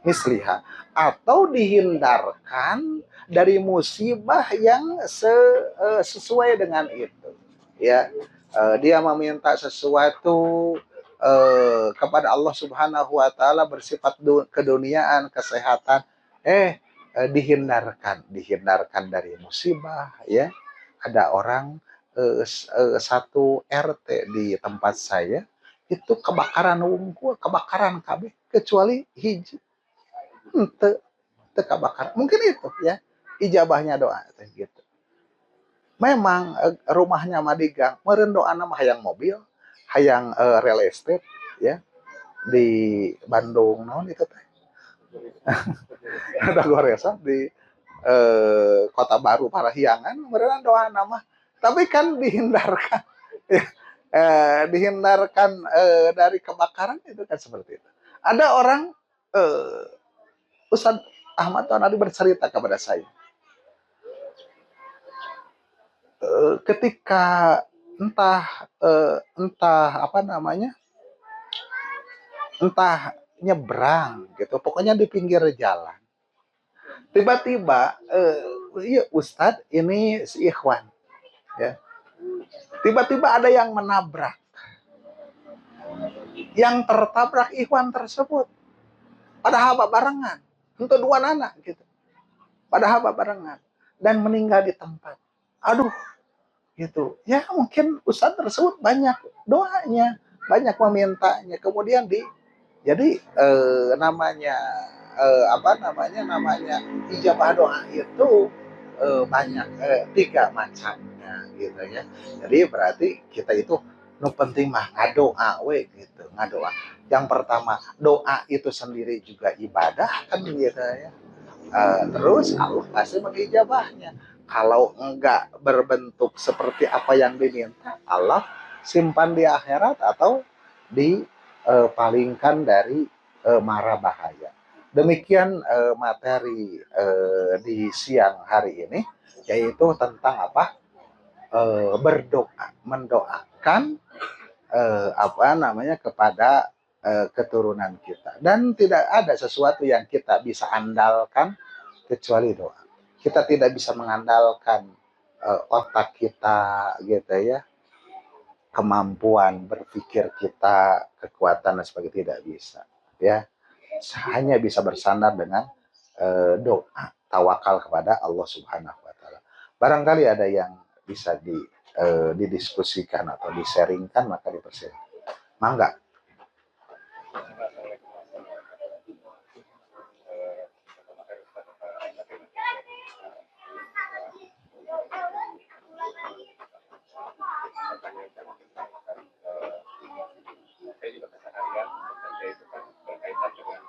misliha, atau dihindarkan dari musibah yang sesuai dengan itu ya. Dia meminta sesuatu kepada Allah Subhanahu wa taala bersifat keduniaan, kesehatan, dihindarkan dari musibah ya. Ada orang satu RT di tempat saya itu kebakaran wungkul, kebakaran KB, kecuali hiji ente kebakaran. Mungkin itu ya ijabahnya doa gitu. Memang rumahnya mah di gang, meureun doana mah hayang mobil, hayang real estate ya, di Bandung naon itu teh. Ada goresan di Kota Baru Parahyangan, meureun doana mah. Tapi kan dihindarkan ya, dihindarkan dari kebakaran itu kan seperti itu. Ada orang Ustaz Ahmad Tonali bercerita kepada saya, ketika entah apa namanya, entah nyebrang gitu, pokoknya di pinggir jalan. Tiba-tiba, iya Ustadz, ini si Ikhwan, ya. Tiba-tiba ada yang menabrak. Yang tertabrak Ikhwan tersebut. Padahal barengan, untuk 2 anak gitu. Padahal barengan, dan meninggal di tempat. Aduh, gitu. Ya mungkin Ustadz tersebut banyak doanya, banyak memintanya. Kemudian jadi namanya namanya ijabah doa itu banyak 3 macamnya gitu ya. Jadi berarti kita itu penting mah ngadoa we gitu, ngadoa. Yang pertama, doa itu sendiri juga ibadah kan gitu ya. Terus Allah pasti mengijabahnya. Kalau enggak berbentuk seperti apa yang diminta, Allah simpan di akhirat atau dipalingkan dari mara bahaya. Demikian materi di siang hari ini, yaitu tentang apa? Berdoa, mendoakan apa namanya kepada keturunan kita, dan tidak ada sesuatu yang kita bisa andalkan kecuali doa. Kita tidak bisa mengandalkan otak kita gitu ya, kemampuan berpikir kita, kekuatan dan sebagainya, tidak bisa ya. Hanya bisa bersandar dengan doa, tawakal kepada Allah Subhanahu wa taala. Barangkali ada yang bisa didiskusikan atau di-sharingkan, maka dipersilakan. Mangga.
Saya juga keseharian kerja itu kan berkaitan dengan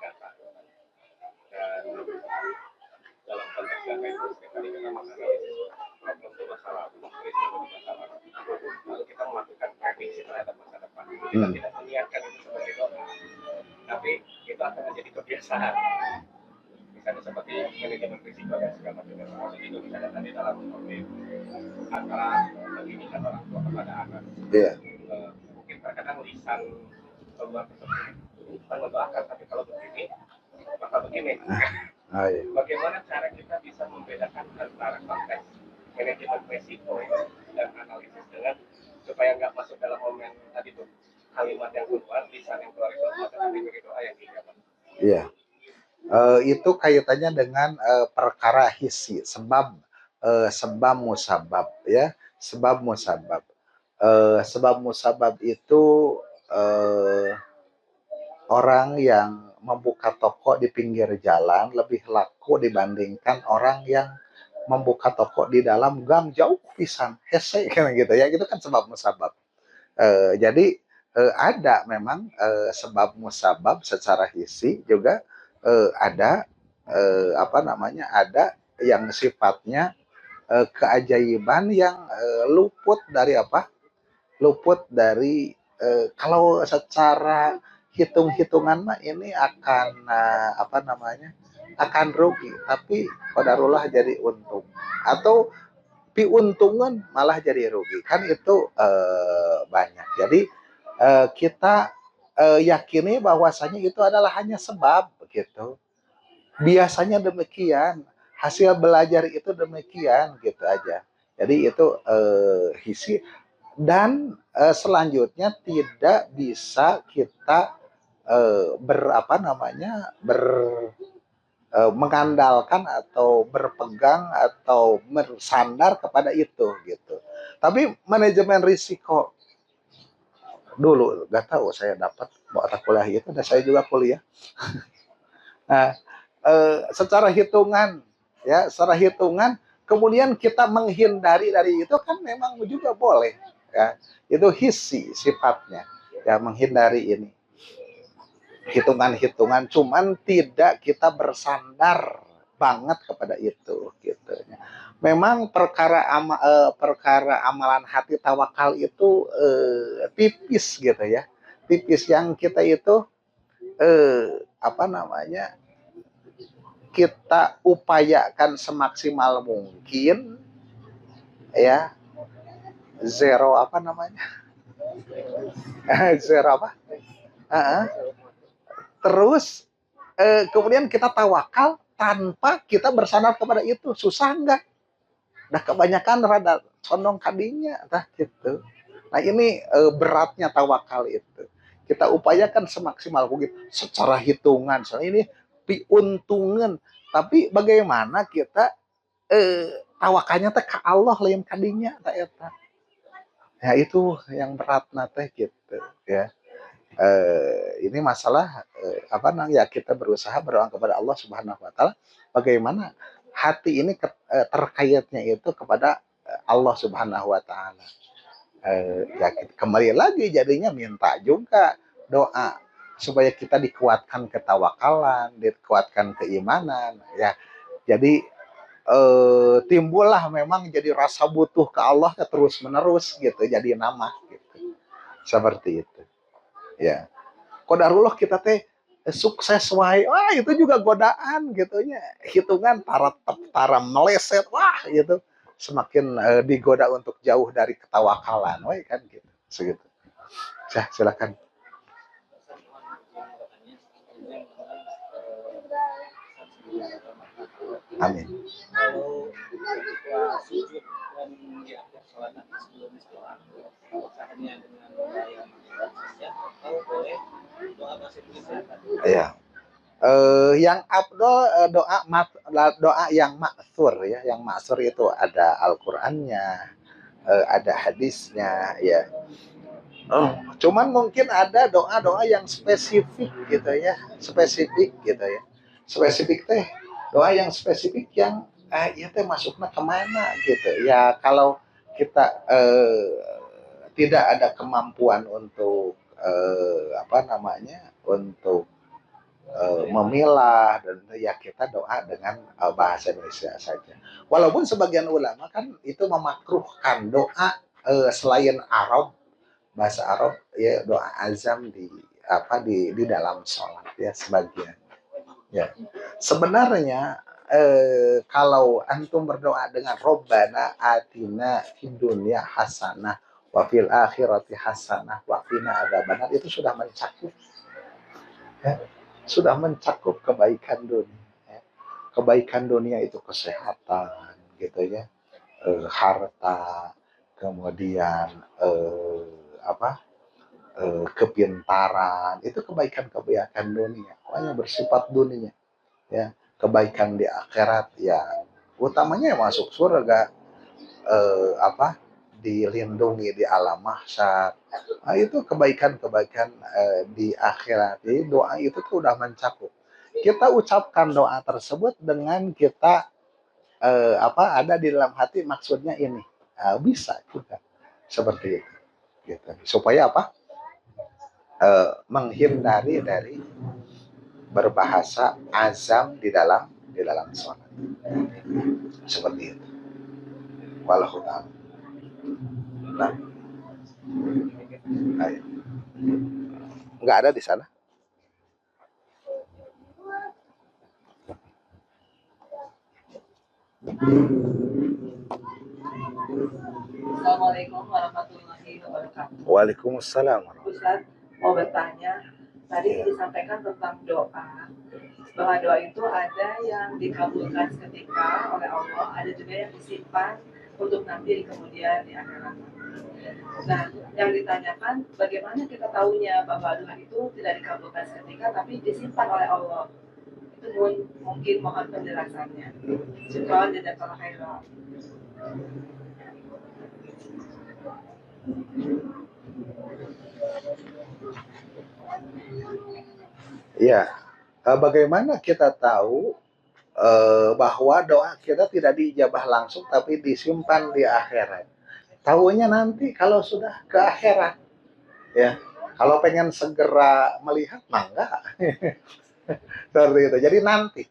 setiap kali kita menganalisis problem di masa lalu, risiko di masa lalu, lalu kita melakukan prediksi terhadap masa depan. Kita tidak meniatkan itu sebagai doa, tapi itu akan menjadi kebiasaan. Misalnya seperti manajemen risiko dan segala macam, termasuk itu misalnya tadi dalam konteks antara pendidikan orang tua kepada anak. Mungkin terkadang lisan keluar tersebut bukan mendoakan, tapi kalau begini maka begini. Bagaimana cara kita bisa membedakan antara konteks manajemen risiko dan analisis dengan supaya nggak masuk dalam momen tadi tuh kalimat yang keluar, lisan yang keluar itu adalah dari doa yang dijabat.
Iya. Itu kaitannya dengan perkara hisi, sebab musabab, ya, sebab musabab. Sebab musabab itu orang yang membuka toko di pinggir jalan lebih laku dibandingkan orang yang membuka toko di dalam gang jauh pisan, hese kan gitu ya. Itu kan sebab musabab. Jadi ada memang sebab musabab secara hisi, juga ada ada yang sifatnya keajaiban yang luput dari luput dari kalau secara hitung-hitungan mah ini akan akan rugi, tapi qadarullah jadi untung, atau piuntungan malah jadi rugi, kan itu banyak. Jadi kita yakini bahwasanya itu adalah hanya sebab gitu. Biasanya demikian, hasil belajar itu demikian gitu aja. Jadi itu hisi, dan selanjutnya tidak bisa kita mengandalkan atau berpegang atau bersandar kepada itu gitu. Tapi manajemen risiko dulu nggak tahu saya dapat waktu kuliah itu, dan saya juga kuliah. Nah, secara hitungan kemudian kita menghindari dari itu kan memang juga boleh, ya. Itu hisi sifatnya, ya, menghindari ini hitungan-hitungan, cuman tidak kita bersandar banget kepada itu gitu. Memang perkara amalan hati tawakal itu tipis gitu ya, tipis, yang kita itu kita upayakan semaksimal mungkin, ya, zero zero terus kemudian kita tawakal tanpa kita bersandar kepada itu, susah enggak? Nah, kebanyakan rada condong kadinya gitu. Nah, ini beratnya tawakal itu. Kita upayakan semaksimal mungkin secara hitungan, soalnya ini piuntungan, tapi bagaimana kita tawakalnya ke Allah lain kadinya eta. Ya itu yang berat teh gitu ya. Ini masalah ya kita berusaha berdoa kepada Allah Subhanahu wa taala bagaimana hati ini terkaitnya itu kepada Allah Subhanahu wa taala. Ya kembali lagi jadinya minta juga doa supaya kita dikuatkan ketawakalan, dikuatkan keimanan, ya. Jadi timbullah memang jadi rasa butuh ke Allah terus menerus gitu, jadi nama gitu. Seperti itu. Ya. Qadarullah kita teh sukses wae. Wah, itu juga godaan gitu nya. Hitungan para meleset, wah gitu. Semakin digoda untuk jauh dari ketawakalan, wah kan gitu. Segitu. Silakan. Amin.
Kalau ketika sujud dan di akhir sholat nanti sebelum sholat, hanya dengan yang saja, atau boleh doa bahasa Indonesia?
Iya. Yang afdol doa yang maksur, ya, yang maksur itu ada Al-Qur'annya, ada hadisnya, ya. Cuman mungkin ada doa-doa yang spesifik gitu ya, spesifik teh doa yang spesifik yang ya teh masuknya kemana gitu ya. Kalau kita tidak ada kemampuan untuk untuk memilah, dan ya kita doa dengan bahasa Indonesia saja. Walaupun sebagian ulama kan itu memakruhkan doa selain Arab, bahasa Arab, ya doa azam di dalam sholat ya sebagian. Ya. Sebenarnya kalau antum berdoa dengan Robbana atina fid dunya hasanah wa fil akhirati hasanah wa qina adzabannar, itu sudah mencakup, ya, sudah mencakup kebaikan dunia. Ya. Kebaikan dunia itu kesehatan, gitu ya, harta, kemudian apa, kepintaran, itu kebaikan-kebaikan dunia, pokoknya bersifat dunia. Ya, kebaikan di akhirat, ya utamanya masuk surga, apa, dilindungi di alam mahsyar. Nah, itu kebaikan-kebaikan di akhirat. Jadi doa itu tuh udah mencakup. Kita ucapkan doa tersebut dengan kita apa, ada di dalam hati maksudnya ini. Bisa juga seperti itu. Gitu. Supaya apa? Menghindari dari berbahasa azam di dalam sholat. Seperti itu. Wallahu ta'ala. Nah, ayo. Nggak ada di sana.
Assalamualaikum warahmatullahi wabarakatuh.
Waalaikumsalam.
Ustaz, mau bertanya, tadi disampaikan tentang doa, bahwa doa itu ada yang dikabulkan seketika oleh Allah, ada juga yang disimpan untuk nanti kemudian di akhirat. Nah, yang ditanyakan, bagaimana kita tahunya bahwa doa itu tidak dikabulkan seketika, tapi disimpan oleh Allah? Itu mungkin mohon penjelasannya. Syukran jazakallahu khairan.
Ya, bagaimana kita tahu bahwa doa kita tidak diijabah langsung tapi disimpan di akhirat? Tahunya nanti kalau sudah ke akhirat, ya. Kalau pengen segera melihat, mah enggak. Seperti itu. Jadi nanti,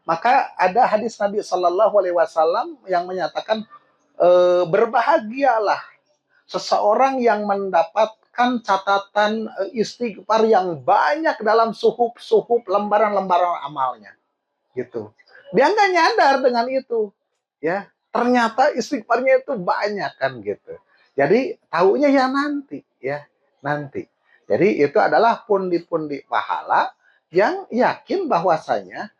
maka ada hadis Nabi Shallallahu Alaihi Wasallam yang menyatakan, berbahagialah seseorang yang mendapatkan catatan istighfar yang banyak dalam suhuf-suhuf lembaran-lembaran amalnya, gitu. Dia nggak nyadar dengan itu, ya. Ternyata istighfarnya itu banyak kan, gitu. Jadi tahunya ya nanti, ya nanti. Jadi itu adalah pundi-pundi pahala yang yakin bahwasanya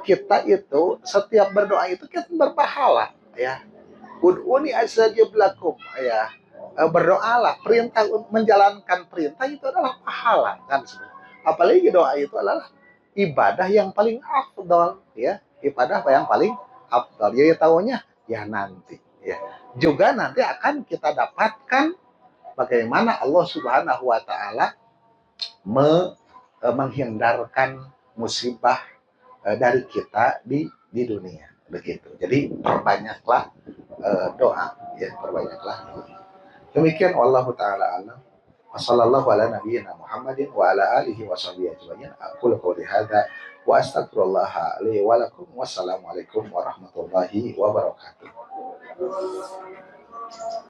kita itu setiap berdoa itu kita berpahala, ya. Ud'uni astajib lakum, ya. Berdoalah, perintah menjalankan perintah itu adalah pahala kan. Apalagi doa itu adalah ibadah yang paling afdol, ya. Ibadah yang paling afdol. Jadi tahunya ya nanti, ya. Juga nanti akan kita dapatkan bagaimana Allah Subhanahu wa taala menghindarkan musibah dari kita di dunia, begitu. Jadi perbanyaklah doa, ya, perbanyaklah doa. Demikian wallahu taala alam. Wassallallahu ala nabiyyina Muhammadin wa ala alihi wa sahbihi ajma'in. Aqulu qouli hadza wa astaghfirullah li wa lakum. Wassalamualaikum warahmatullahi wabarakatuh.